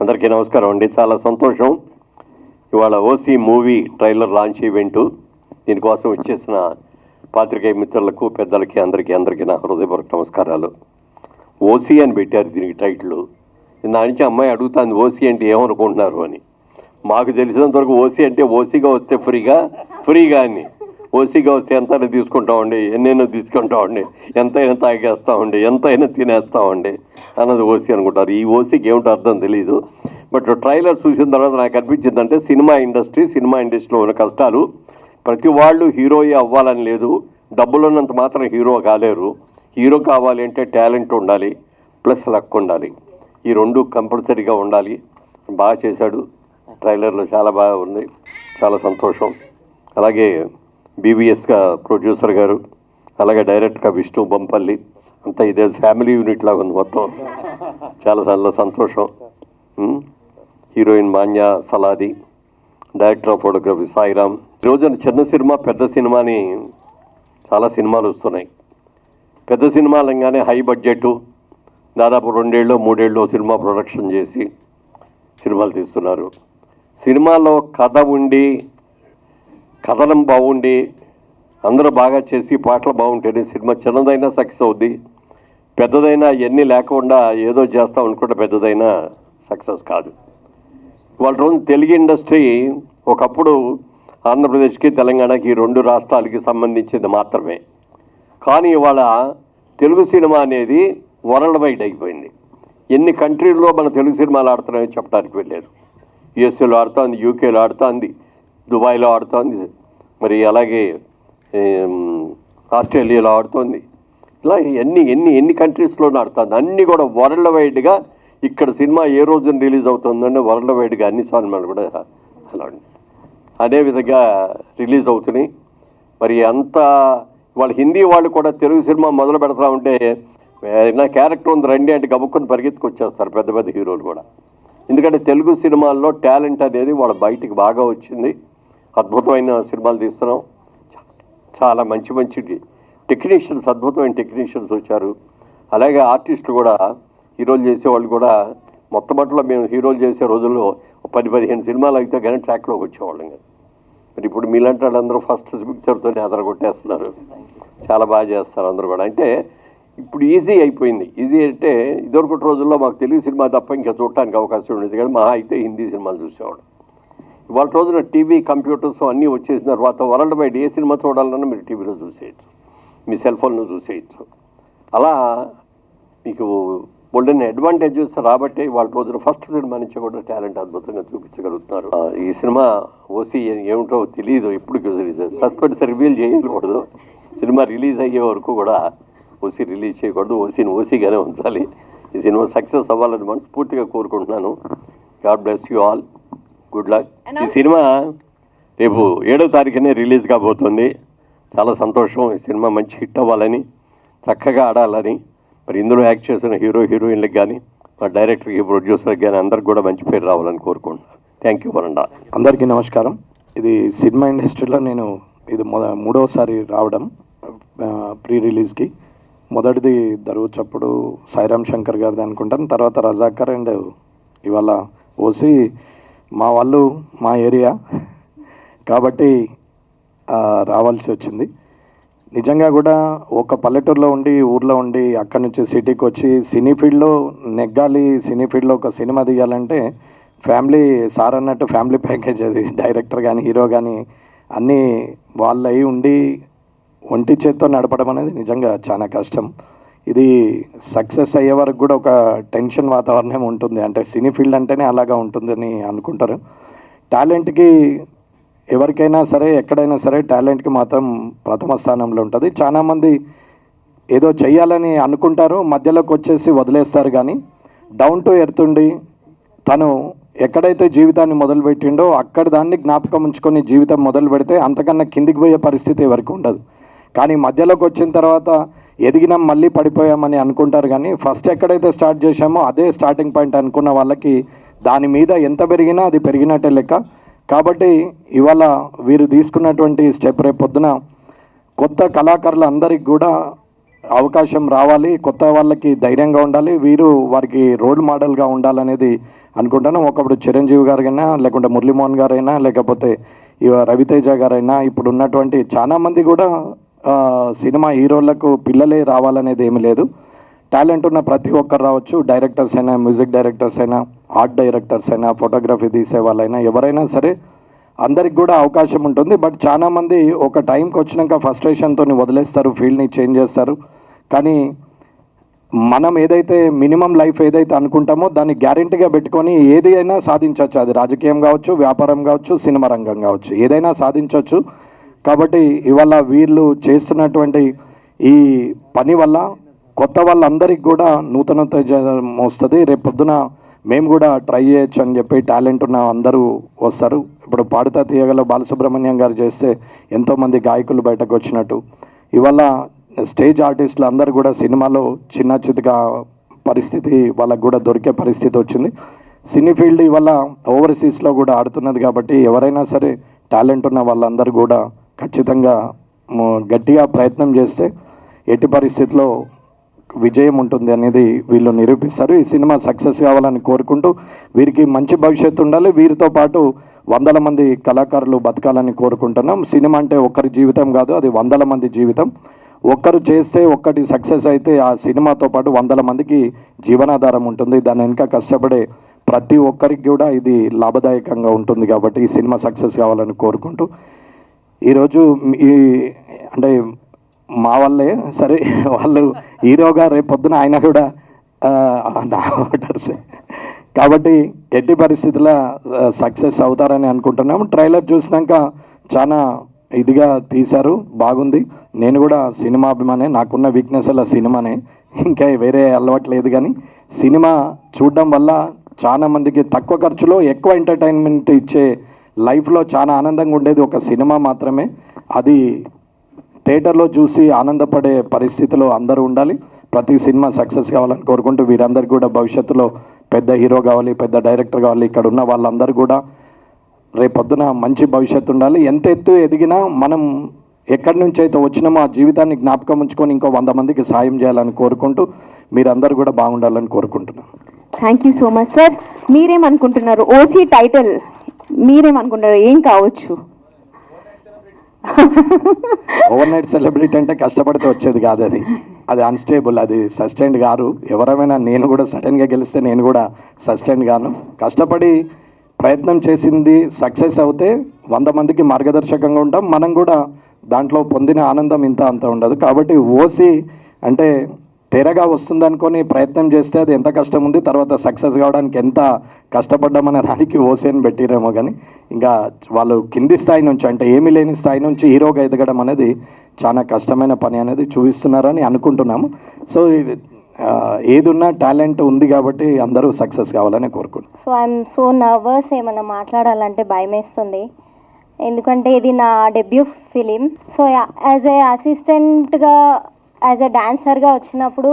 అందరికీ నమస్కారం అండి. చాలా సంతోషం. ఇవాళ OC movie trailer launch event దీనికోసం వచ్చేసిన పాత్రికేయ మిత్రులకు, పెద్దలకి, అందరికీ నా హృదయపూర్వక నమస్కారాలు. ఓసీ అని పెట్టారు దీనికి టైటిల్. దాని నుంచి అమ్మాయి అడుగుతుంది ఓసీ అంటే ఏమనుకుంటున్నారు అని. మాకు తెలిసినంత వరకు ఓసీ అంటే ఓసీగా వస్తే ఫ్రీగా అని. ఓసీగా వస్తే ఎంతైనా తీసుకుంటామండి, ఎన్నైనా తీసుకుంటామండి, ఎంతైనా తాగేస్తామండి, ఎంతైనా తినేస్తామండి అన్నది ఓసీ అనుకుంటారు. ఈ ఓసీకి ఏమిటో అర్థం తెలియదు. బట్ ట్రైలర్ చూసిన తర్వాత నాకు అనిపించిందంటే సినిమా ఇండస్ట్రీలో ఉన్న కష్టాలు. ప్రతి వాళ్ళు హీరోయే అవ్వాలని లేదు, డబ్బులు ఉన్నంత మాత్రం హీరో కాలేరు. హీరో కావాలి అంటే టాలెంట్ ఉండాలి, ప్లస్ లక్ ఉండాలి. ఈ రెండు కంపల్సరీగా ఉండాలి. బాగా చేశాడు. ట్రైలర్లో చాలా బాగా ఉంది, చాలా సంతోషం. అలాగే బీబీఎస్గా ప్రొడ్యూసర్ గారు, అలాగే డైరెక్ట్గా విష్ణు బొంపల్లి, అంతా ఇదే ఫ్యామిలీ యూనిట్ లాగా ఉంది మొత్తం. చాలా సంతోషం. Heroine Manya Saladi, director of photography Sairam. ఈరోజున చిన్న సినిమా పెద్ద సినిమా అని చాలా సినిమాలు వస్తున్నాయి. పెద్ద సినిమాలు అనగానే హై బడ్జెట్, దాదాపు 2 ఏళ్ళు 3 ఏళ్ళు సినిమా ప్రొడక్షన్ చేసి సినిమాలు తీస్తున్నారు. సినిమాలో కథ ఉండి, కథనం బాగుండి, అందరూ బాగా చేసి పాటలు బాగుంటేనే సినిమా చిన్నదైనా సక్సెస్ అవుద్ది. పెద్దదైనా ఎన్ని లేకుండా ఏదో చేస్తాం అనుకుంటే పెద్దదైనా సక్సెస్ కాదు. వాళ్ళ రోజు తెలుగు ఇండస్ట్రీ ఒకప్పుడు ఆంధ్రప్రదేశ్కి తెలంగాణకి 2 రాష్ట్రాలకి సంబంధించింది మాత్రమే. కానీ ఇవాళ తెలుగు సినిమా అనేది వరల్డ్ వైడ్ అయిపోయింది. ఎన్ని కంట్రీల్లో మన తెలుగు సినిమాలు ఆడుతున్నాయో చెప్పడానికి వెళ్ళారు. యుఎస్ఏలో ఆడుతోంది, యూకేలో ఆడుతోంది, దుబాయ్లో ఆడుతోంది, మరి అలాగే ఆస్ట్రేలియాలో ఆడుతోంది. ఇలా ఎన్ని కంట్రీస్లోనూ ఆడుతుంది. అన్నీ కూడా వరల్డ్ వైడ్గా ఇక్కడ సినిమా ఏ రోజున రిలీజ్ అవుతుందంటే వరల్డ్ వైడ్గా అన్ని సినిమాలు కూడా అలా అదేవిధంగా రిలీజ్ అవుతున్నాయి. మరి అంత వాళ్ళ హిందీ వాళ్ళు కూడా తెలుగు సినిమా మొదలు పెడతా ఉంటే నా క్యారెక్టర్ ఉంది రండి అంటే గబుక్కుని పరిగెత్తుకొచ్చేస్తారు పెద్ద హీరోలు కూడా. ఎందుకంటే తెలుగు సినిమాల్లో టాలెంట్ అనేది వాళ్ళ బయటికి బాగా వచ్చింది. అద్భుతమైన సినిమాలు తీస్తున్నాం. చాలా మంచి టెక్నీషియన్స్, అద్భుతమైన టెక్నీషియన్స్ వచ్చారు. అలాగే ఆర్టిస్టులు కూడా, హీరోలు చేసేవాళ్ళు కూడా మొట్టమొదటిలో మేము హీరోలు చేసే రోజుల్లో 10-15 సినిమాలు అయితే కానీ ట్రాక్లోకి వచ్చేవాళ్ళం కదా. మరి ఇప్పుడు మీలాంటి వాళ్ళందరూ ఫస్ట్ పిక్చర్తోనే అదరగొట్టేస్తున్నారు. చాలా బాగా చేస్తారు అందరూ కూడా. అంటే ఇప్పుడు ఈజీ అయిపోయింది. ఈజీ అంటే ఇదివరకటి రోజుల్లో మాకు తెలుగు సినిమా తప్ప ఇంకా చూడటానికి అవకాశం ఉండేది కానీ మహా అయితే హిందీ సినిమాలు చూసేవాడు. ఇవాళ రోజున టీవీ, కంప్యూటర్స్ అన్నీ వచ్చేసిన తర్వాత వరల్డ్ వైడ్ ఏ సినిమా చూడాలన్నా మీరు టీవీలో చూసేయచ్చు, మీ సెల్ ఫోన్లో చూసేయచ్చు. అలా మీకు బోల్డెన్ అడ్వాంటేజెస్ రాబట్టే వాళ్ళ రోజున ఫస్ట్ సినిమా నుంచి కూడా టాలెంట్ అద్భుతంగా చూపించగలుగుతున్నారు. ఈ సినిమా ఓసీ ఏమిటో తెలియదు, ఇప్పుడు సస్పెన్స్ రివీల్ చేయకూడదు. సినిమా రిలీజ్ అయ్యే వరకు కూడా ఓసీ రిలీజ్ చేయకూడదు. ఓసీని ఓసీగానే ఉంచాలి. ఈ సినిమా సక్సెస్ అవ్వాలని మనస్ఫూర్తిగా కోరుకుంటున్నాను. God bless you all, good luck. ఈ సినిమా రేపు 7వ తారీఖునే రిలీజ్ కాబోతుంది. చాలా సంతోషం. ఈ సినిమా మంచి హిట్ అవ్వాలని, చక్కగా ఆడాలని, మరి ఇందులో యాక్ట్ చేసిన హీరోయిన్లకు కానీ, మా డైరెక్టర్కి, ప్రొడ్యూసర్కి కానీ అందరికి కూడా మంచి పేరు రావాలని కోరుకుంటున్నాను. థ్యాంక్ యూ వరండా. అందరికీ నమస్కారం. ఇది సినిమా ఇండస్ట్రీలో నేను ఇది 3వసారి రావడం ప్రీ రిలీజ్కి. మొదటిది దరువుచప్పుడు సాయిరామ్ శంకర్ గారిది అనుకుంటాను, తర్వాత రజాకర్, అండ్ ఇవాళ ఓసీ. మా వాళ్ళు మా ఏరియా కాబట్టి రావాల్సి వచ్చింది. నిజంగా కూడా ఒక పల్లెటూరులో ఉండి, ఊర్లో ఉండి, అక్కడి నుంచి సిటీకి వచ్చి సినీ ఫీల్డ్లో నెగ్గాలి, సినీ ఫీల్డ్లో ఒక సినిమా తీయాలంటే ఫ్యామిలీ సార్ అన్నట్టు ఫ్యామిలీ ప్యాకేజ్. అది డైరెక్టర్ కానీ హీరో కానీ అన్నీ వాళ్ళు అయి ఉండి ఒంటి చేత్తో నడపడం అనేది నిజంగా చాలా కష్టం. ఇది సక్సెస్ అయ్యే వరకు కూడా ఒక టెన్షన్ వాతావరణం ఉంటుంది. అంటే సినీ ఫీల్డ్ అంటేనే అలాగా ఉంటుందని అనుకుంటారు. టాలెంట్కి ఎవరికైనా సరే, ఎక్కడైనా సరే టాలెంట్కి మాత్రం ప్రథమ స్థానంలో ఉంటుంది. చాలామంది ఏదో చెయ్యాలని అనుకుంటారు, మధ్యలోకి వచ్చేసి వదిలేస్తారు. కానీ డౌన్ టు ఎర్త్ ఉండి తను ఎక్కడైతే జీవితాన్ని మొదలుపెట్టిండో అక్కడ దాన్ని జ్ఞాపకం ఉంచుకొని జీవితం మొదలు పెడితే అంతకన్నా కిందికి పోయే పరిస్థితి ఎవరికి ఉండదు. కానీ మధ్యలోకి వచ్చిన తర్వాత ఎదిగినాం మళ్ళీ పడిపోయామని అనుకుంటారు. కానీ ఫస్ట్ ఎక్కడైతే స్టార్ట్ చేశామో అదే స్టార్టింగ్ పాయింట్ అనుకున్న వాళ్ళకి దాని మీద ఎంత పెరిగినా అది పెరిగినట్టే లెక్క. కాబట్టి ఇవాళ వీరు తీసుకున్నటువంటి స్టెప్ రేపు పొద్దున కొత్త కళాకారులు అందరికి కూడా అవకాశం రావాలి, కొత్త వాళ్ళకి ధైర్యంగా ఉండాలి, వీరు వారికి రోల్ మోడల్గా ఉండాలనేది అనుకుంటాను. ఒకప్పుడు చిరంజీవి గారైనా, లేకుంటే మురళీమోహన్ గారైనా, లేకపోతే రవితేజ గారైనా, ఇప్పుడు ఉన్నటువంటి చాలా మంది కూడా సినిమా హీరోలకు పిల్లలే రావాలనేది ఏమీ లేదు. టాలెంట్ ఉన్న ప్రతి ఒక్కరు రావచ్చు. డైరెక్టర్స్ అయినా, మ్యూజిక్ డైరెక్టర్స్ అయినా, ఆర్ట్ డైరెక్టర్స్ అయినా, ఫోటోగ్రఫీ తీసే వాళ్ళైనా, ఎవరైనా సరే అందరికి కూడా అవకాశం ఉంటుంది. బట్ చాలా మంది ఒక టైంకి వచ్చినాక ఫ్రస్ట్రేషన్తో వదిలేస్తారు, ఫీల్డ్ని చేంజ్ చేస్తారు. కానీ మనం ఏదైతే మినిమం లైఫ్ ఏదైతే అనుకుంటామో దాన్ని గ్యారెంటీగా పెట్టుకొని ఏది అయినా సాధించవచ్చు. అది రాజకీయం కావచ్చు, వ్యాపారం కావచ్చు, సినిమా రంగం కావచ్చు, ఏదైనా సాధించవచ్చు. కాబట్టి ఇవాళ వీళ్ళు చేస్తున్నటువంటి ఈ పని వల్ల కొత్త వాళ్ళందరికీ కూడా నూతనత వస్తుంది. రేపు పొద్దున మేము కూడా ట్రై చేయొచ్చు అని చెప్పి టాలెంట్ ఉన్న అందరూ వస్తారు. ఇప్పుడు పాడుతా తీయగల బాలసుబ్రహ్మణ్యం గారు చేస్తే ఎంతోమంది గాయకులు బయటకు వచ్చినట్టు ఇవాళ స్టేజ్ ఆర్టిస్టులు అందరూ కూడా సినిమాలో చిన్న చితగా పరిస్థితి వాళ్ళకు కూడా దొరికే పరిస్థితి వచ్చింది. సినీ ఫీల్డ్ ఇవాళ ఓవర్సీస్లో కూడా ఆడుతున్నది. కాబట్టి ఎవరైనా సరే టాలెంట్ ఉన్న వాళ్ళందరూ కూడా ఖచ్చితంగా గట్టిగా ప్రయత్నం చేస్తే ఎట్టి పరిస్థితిలో విజయం ఉంటుంది అనేది వీళ్ళు నిరూపిస్తారు. ఈ సినిమా సక్సెస్ కావాలని కోరుకుంటూ వీరికి మంచి భవిష్యత్తు ఉండాలి. వీరితో పాటు 100 మంది కళాకారులు బతకాలని కోరుకుంటున్నాం. సినిమా అంటే ఒక్కరి జీవితం కాదు, అది 100 మంది జీవితం. ఒక్కరు చేస్తే ఒక్కటి సక్సెస్ అయితే ఆ సినిమాతో పాటు 100 మందికి జీవనాధారం ఉంటుంది. దాని వెనుక కష్టపడే ప్రతి ఒక్కరికి కూడా ఇది లాభదాయకంగా ఉంటుంది. కాబట్టి ఈ సినిమా సక్సెస్ కావాలని కోరుకుంటూ ఈరోజు అంటే మా వాళ్ళే సరే, వాళ్ళు హీరోగా రేపు పొద్దున ఆయన కూడా నా ఓటర్స్ కాబట్టి ఎట్టి పరిస్థితుల సక్సెస్ అవుతారని అనుకుంటున్నాము. ట్రైలర్ చూసినాక చాలా ఇదిగా తీశారు, బాగుంది. నేను కూడా సినిమా అభిమానే, నాకున్న వీక్నెస్ అలా సినిమానే, ఇంకా వేరే అలవాటు లేదు. కానీ సినిమా చూడడం వల్ల చాలా మందికి తక్కువ ఖర్చులో ఎక్కువ ఎంటర్టైన్మెంట్ ఇచ్చే లైఫ్లో చాలా ఆనందంగా ఉండేది ఒక సినిమా మాత్రమే. అది థియేటర్లో చూసి ఆనందపడే పరిస్థితిలో అందరూ ఉండాలి. ప్రతి సినిమా సక్సెస్ కావాలని కోరుకుంటూ వీరందరికీ కూడా భవిష్యత్తులో పెద్ద హీరో కావాలి, పెద్ద డైరెక్టర్ కావాలి. ఇక్కడ ఉన్న వాళ్ళందరూ కూడా రేపొద్దున మంచి భవిష్యత్తు ఉండాలి. ఎంత ఎత్తు ఎదిగినా మనం ఎక్కడి నుంచి అయితే వచ్చినామో ఆ జీవితాన్ని జ్ఞాపకం ఉంచుకొని ఇంకో 100 మందికి సాయం చేయాలని కోరుకుంటూ మీరందరూ కూడా బాగుండాలని కోరుకుంటున్నాను. Thank you so much sir. మీరేమనుకుంటున్నారు? ఓసీ టైటిల్ మీరేమనుకుంటున్నారు, ఏం కావచ్చు? ఓవర్ నైట్ సెలబ్రిటీ అంటే కష్టపడితే వచ్చేది కాదు, అది అన్స్టేబుల్, అది సస్టైన్డ్ గారు. ఎవరైనా నేను కూడా సడన్గా గెలిస్తే నేను కూడా సస్టైన్డ్ గాను. కష్టపడి ప్రయత్నం చేసింది సక్సెస్ అవుతే 100 మందికి మార్గదర్శకంగా ఉంటాం. మనం కూడా దాంట్లో పొందిన ఆనందం ఇంత అంత ఉండదు. కాబట్టి ఓసీ అంటే తెరగా వస్తుందనుకొని ప్రయత్నం చేస్తే అది ఎంత కష్టం ఉంది, తర్వాత సక్సెస్ కావడానికి ఎంత కష్టపడ్డామనే దానికి ఓసీని పెట్టిరేమో. కానీ ఇంకా వాళ్ళు కింది స్థాయి నుంచి అంటే ఏమీ లేని స్థాయి నుంచి హీరోగా ఎదగడం అనేది చాలా కష్టమైన పని అనేది చూపిస్తున్నారని అనుకుంటున్నాము. సో ఏదున్నా టాలెంట్ ఉంది కాబట్టి అందరూ సక్సెస్ కావాలని కోరుకుంటున్నాను. సో ఐఎమ్ సో నర్వస్, ఏమన్నా మాట్లాడాలంటే భయం వేస్తుంది, ఎందుకంటే ఇది నా debut film. So as a అసిస్టెంట్గా, యాజ్ ఏ డాన్సర్గా వచ్చినప్పుడు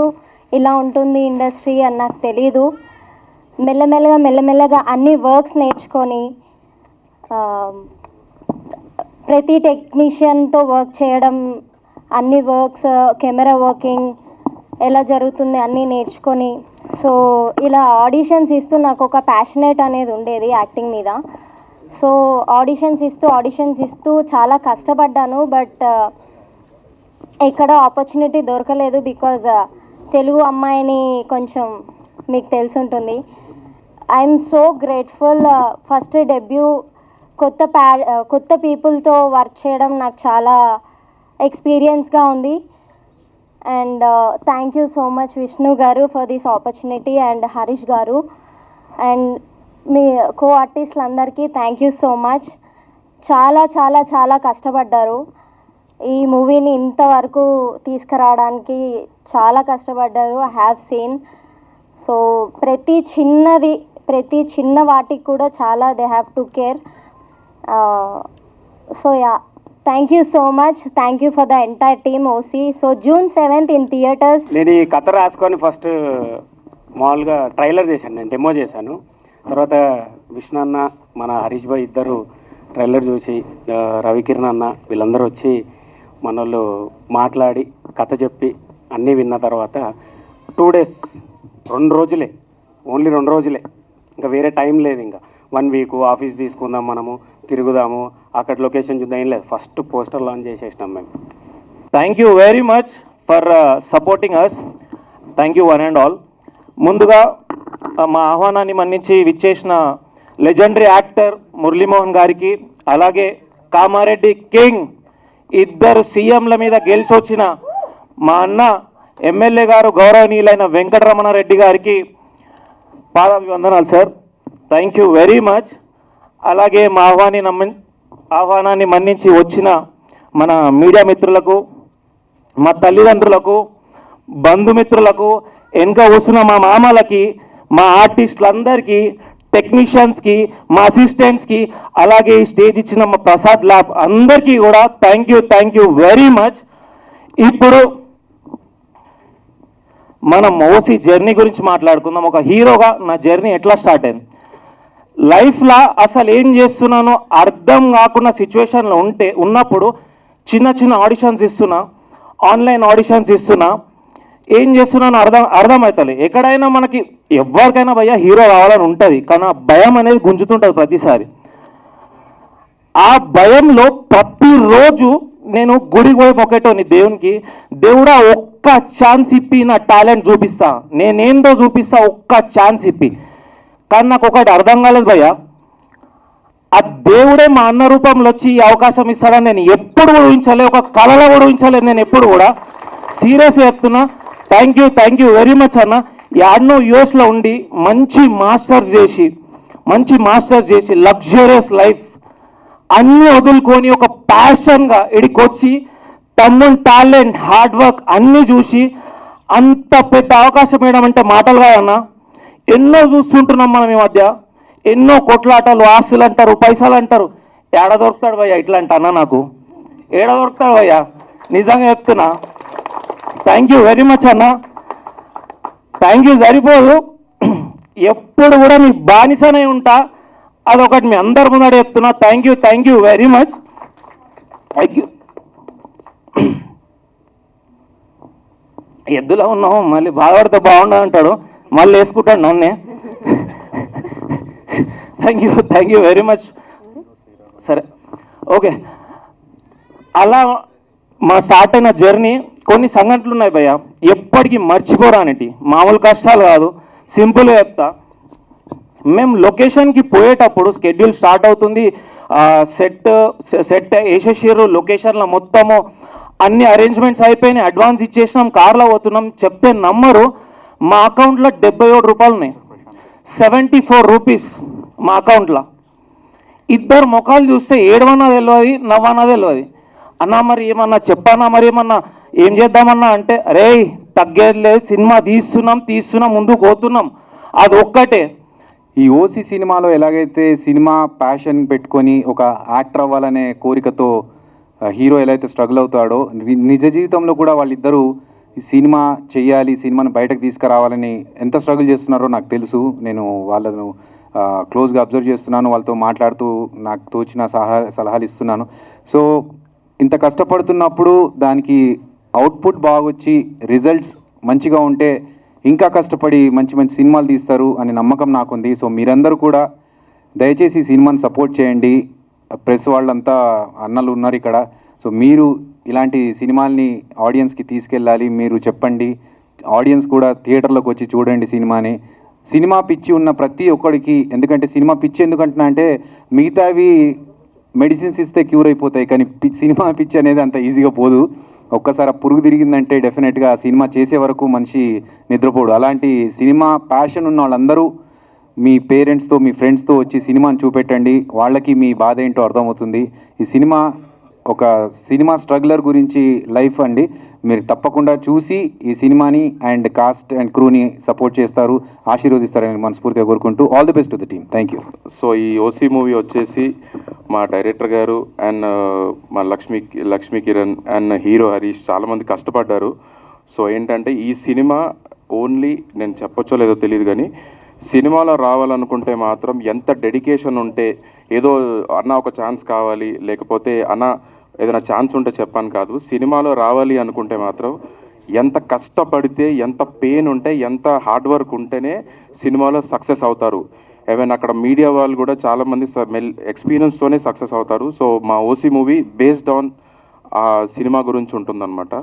ఇలా ఉంటుంది ఇండస్ట్రీ అని నాకు తెలీదు. మెల్లమెల్లగా అన్ని వర్క్స్ నేర్చుకొని ప్రతి టెక్నీషియన్తో వర్క్ చేయడం, అన్ని వర్క్స్, కెమెరా వర్కింగ్ ఎలా జరుగుతుంది అన్నీ నేర్చుకొని, సో ఇలా ఆడిషన్స్ ఇస్తూ నాకు ఒక ప్యాషనేట్ అనేది ఉండేది యాక్టింగ్ మీద. సో ఆడిషన్స్ ఇస్తూ చాలా కష్టపడ్డాను. బట్ ఎక్కడ ఆపర్చునిటీ దొరకలేదు. బికాజ్ తెలుగు అమ్మాయిని కొంచెం మీకు తెలుసుంటుంది. I'm so grateful. First debut కొత్త పీపుల్తో వర్క్ చేయడం నాకు చాలా ఎక్స్పీరియన్స్గా ఉంది. And thank you so much Vishnu garu for this opportunity, and Harish garu and మీ కో ఆర్టిస్టులు అందరికీ థ్యాంక్ యూ సో మచ్. చాలా చాలా చాలా కష్టపడ్డారు ఈ మూవీని ఇంతవరకు తీసుకురావడానికి, చాలా కష్టపడ్డారు. I have seen. సో ప్రతి చిన్న వాటికి కూడా చాలా they have to care. So yeah, thank you so much. Thank you for the entire team OC. So June 7th in theatres. నేను ఈ కథ రాసుకొని ఫస్ట్ మామూలుగా ట్రైలర్ చేశాను, నేను డెమో చేశాను. తర్వాత విష్ణు అన్న, మన హరీష్ భాయ్ ఇద్దరు ట్రైలర్ చూసి, రవికిరణ్ అన్న వీళ్ళందరూ వచ్చి మన వాళ్ళు మాట్లాడి కథ చెప్పి అన్నీ విన్న తర్వాత 2 days 2 రోజులే, ఓన్లీ 2 రోజులే, ఇంకా వేరే టైం లేదు. ఇంకా 1 week ఆఫీస్ తీసుకుందాం, మనము తిరుగుదాము, అక్కడ లొకేషన్ చూద్దాం, ఏం లేదు. ఫస్ట్ పోస్టర్ లాంచ్ చేసేసినాం మేము. Thank you very much for supporting us. Thank you one and all. ముందుగా మా ఆహ్వానాన్ని మన్నించి విచ్చేసిన లెజెండరీ యాక్టర్ మురళీమోహన్ గారికి, అలాగే కామారెడ్డి కింగ్, ఇద్దరు సీఎంల మీద గెలిచి వచ్చిన మా అన్న ఎమ్మెల్యే గారు గౌరవనీయులైన వెంకటరమణారెడ్డి గారికి పాదాభివందనాలు sir. Thank you very much. అలాగే మా ఆహ్వానాన్ని మన్నించి వచ్చిన మన మీడియా మిత్రులకు, మా తల్లిదండ్రులకు, బంధుమిత్రులకు, వెనుక వస్తున్న మా మామలకి, మా ఆర్టిస్టులందరికీ, టెక్నీషియన్స్కి, మా అసిస్టెంట్స్కి, అలాగే ఈ స్టేజ్ ఇచ్చిన మా ప్రసాద్ ల్యాబ్ అందరికీ కూడా థ్యాంక్ యూ వెరీ మచ్. ఇప్పుడు మనం ఓసీ జర్నీ గురించి మాట్లాడుకుందాం. ఒక హీరోగా నా జర్నీ ఎట్లా స్టార్ట్ అయింది, లైఫ్లో అసలు ఏం చేస్తున్నానో అర్థం కాకుండా సిచ్యువేషన్లో ఉన్నప్పుడు చిన్న ఆడిషన్స్ ఇస్తున్నా, ఆన్లైన్ ఆడిషన్స్ ఇస్తున్నా, ఏం చేస్తున్నానో అర్థమవుతుంది. ఎక్కడైనా మనకి ఎవరికైనా భయ్యా హీరో కావాలని ఉంటుంది, కానీ ఆ భయం అనేది గుంజుతుంటుంది ప్రతిసారి. ఆ భయంలో ప్రతిరోజు నేను గుడికి పోయి మొక్కేటోని దేవునికి, దేవుడా ఒక్క ఛాన్స్ ఇప్పి నా టాలెంట్ చూపిస్తా, నేనేందో చూపిస్తా, ఒక్క ఛాన్స్ ఇప్పి. కానీ నాకు ఒకటి అర్థం కాలేదు భయ్యా, ఆ దేవుడే మా అన్న రూపంలో వచ్చి ఈ అవకాశం ఇస్తాడని నేను ఎప్పుడు కూడా ఊహించలే, ఒక కళలో కూడా ఊహించలేదు నేను ఎప్పుడు కూడా. సీరియస్గా చెప్తున్నా. థ్యాంక్ యూ వెరీ మచ్ అన్న. యాడ్నో యూఎస్లో ఉండి మంచి మాస్టర్స్ చేసి లగ్జరియస్ లైఫ్ అన్నీ వదులుకొని ఒక ప్యాషన్గా ఇడికొచ్చి తమ్ముని టాలెంట్, హార్డ్ వర్క్ అన్నీ చూసి అంత పెద్ద అవకాశం వేయడం అంటే మాటలు కాదన్నా. ఎన్నో చూస్తుంటున్నాం మనం ఈ మధ్య, ఎన్నో కొట్లాటలు, ఆస్తులు అంటారు, పైసలు అంటారు. ఏడ దొరుకుతాడు భయ్యా ఇట్లాంటి అన్న, నాకు ఏడ దొరుకుతాడు భయ్యా, నిజంగా చెప్తున్నా. థ్యాంక్ యూ వెరీ మచ్ అన్న. థ్యాంక్ యూ సరిపోదు, ఎప్పుడు కూడా నీ బానిసనే ఉంటా, అదొకటి మీ అందరి ముందర చెప్తున్నా. Thank you very much. Thank you. ఎద్దులో ఉన్నావు, మళ్ళీ బాధపడితే బాగుండదు అంటాడు, మళ్ళీ వేసుకుంటాడు నన్నే. Thank you very much. సరే, ఓకే. అలా మా స్టార్ట్ అయిన జర్నీ కొన్ని సంఘటనలు ఉన్నాయి భయ్య, ఎప్పటికీ మర్చిపోరానిటి, మామూలు కష్టాలు కాదు. సింపుల్గా చెప్తా. మేము లొకేషన్కి పోయేటప్పుడు షెడ్యూల్ స్టార్ట్ అవుతుంది, సెట్ వేసేసారు, లొకేషన్లో మొత్తము అన్ని అరేంజ్మెంట్స్ అయిపోయినాయి, అడ్వాన్స్ ఇచ్చేసినాం, కార్లో పోతున్నాం. చెప్తే నమ్మరు, మా అకౌంట్లో 77 రూపాయలు ఉన్నాయి, 74 రూపీస్ మా అకౌంట్లో. ఇద్దరు ముఖాలు చూస్తే ఏడవన్నా తెలియదు, నవ్వన్నా తెలియదు. అన్నా మరి ఏమన్నా చెప్పన్నా, మరి ఏమన్నా ఏం చేద్దామన్నా అంటే, అరే తగ్గేది లేదు, సినిమా తీస్తున్నాం ముందుకు పోతున్నాం, అది ఒక్కటే. ఈ ఓసీ సినిమాలో ఎలాగైతే సినిమా ప్యాషన్ పెట్టుకొని ఒక యాక్టర్ అవ్వాలనే కోరికతో హీరో ఎలా అయితే స్ట్రగుల్ అవుతాడో, నిజ జీవితంలో కూడా వాళ్ళిద్దరూ ఈ సినిమా చెయ్యాలి, సినిమాని బయటకు తీసుకురావాలని ఎంత స్ట్రగుల్ చేస్తున్నారో నాకు తెలుసు. నేను వాళ్ళను క్లోజ్గా అబ్జర్వ్ చేస్తున్నాను, వాళ్ళతో మాట్లాడుతూ నాకు తోచిన సలహాలు ఇస్తున్నాను. సో ఇంత కష్టపడుతున్నప్పుడు దానికి అవుట్పుట్ బాగొచ్చి రిజల్ట్స్ మంచిగా ఉంటే ఇంకా కష్టపడి మంచి సినిమాలు తీస్తారు అనే నమ్మకం నాకుంది. సో మీరందరూ కూడా దయచేసి ఈ సినిమాని సపోర్ట్ చేయండి. ప్రెస్ వాళ్ళంతా అన్నలు ఉన్నారు ఇక్కడ. సో మీరు ఇలాంటి సినిమాల్ని ఆడియన్స్కి తీసుకెళ్ళాలి, మీరు చెప్పండి. ఆడియన్స్ కూడా థియేటర్లోకి వచ్చి చూడండి సినిమాని. సినిమా పిచ్చి ఉన్న ప్రతి ఒక్కడికి, ఎందుకంటే సినిమా పిచ్చి ఎందుకంటున్నా అంటే మిగతావి మెడిసిన్స్ ఇస్తే క్యూర్ అయిపోతాయి, కానీ సినిమా పిచ్చి అనేది అంత ఈజీగా పోదు. ఒక్కసారి ఆ పురుగు తిరిగిందంటే డెఫినెట్గా ఆ సినిమా చేసే వరకు మనిషి నిద్రపోడు. అలాంటి సినిమా ప్యాషన్ ఉన్న వాళ్ళందరూ మీ పేరెంట్స్తో, మీ ఫ్రెండ్స్తో వచ్చి సినిమాని చూపెట్టండి, వాళ్ళకి మీ బాధ ఏంటో అర్థమవుతుంది. ఈ సినిమా ఒక సినిమా స్ట్రగ్లర్ గురించి లైఫ్ అండి. మీరు తప్పకుండా చూసి ఈ సినిమాని అండ్ కాస్ట్ అండ్ క్రూని సపోర్ట్ చేస్తారు, ఆశీర్వదిస్తారని మనస్ఫూర్తిగా కోరుకుంటూ all the best to the team. Thank you. So ఈ ఓసీ మూవీ వచ్చేసి మా డైరెక్టర్ గారు అండ్ మా లక్ష్మీ కిరణ్ అండ్ హీరో హరీష్ చాలామంది కష్టపడ్డారు. సో ఏంటంటే ఈ సినిమా ఓన్లీ, నేను చెప్పొచ్చో లేదో తెలియదు కానీ, సినిమాలో రావాలనుకుంటే మాత్రం ఎంత డెడికేషన్ ఉంటే, ఏదో అన్న ఒక ఛాన్స్ కావాలి, లేకపోతే అన్న ఏదైనా ఛాన్స్ ఉంటే చెప్పాను కాదు, సినిమాలో రావాలి అనుకుంటే మాత్రం ఎంత కష్టపడితే, ఎంత పెయిన్ ఉంటే, ఎంత హార్డ్ వర్క్ ఉంటేనే సినిమాలో సక్సెస్ అవుతారు. ఈవెన్ అక్కడ మీడియా వాళ్ళు కూడా చాలామంది ఎక్స్పీరియన్స్తోనే సక్సెస్ అవుతారు. సో మా ఓసీ మూవీ బేస్డ్ ఆన్ ఆ సినిమా గురించి ఉంటుందన్నమాట.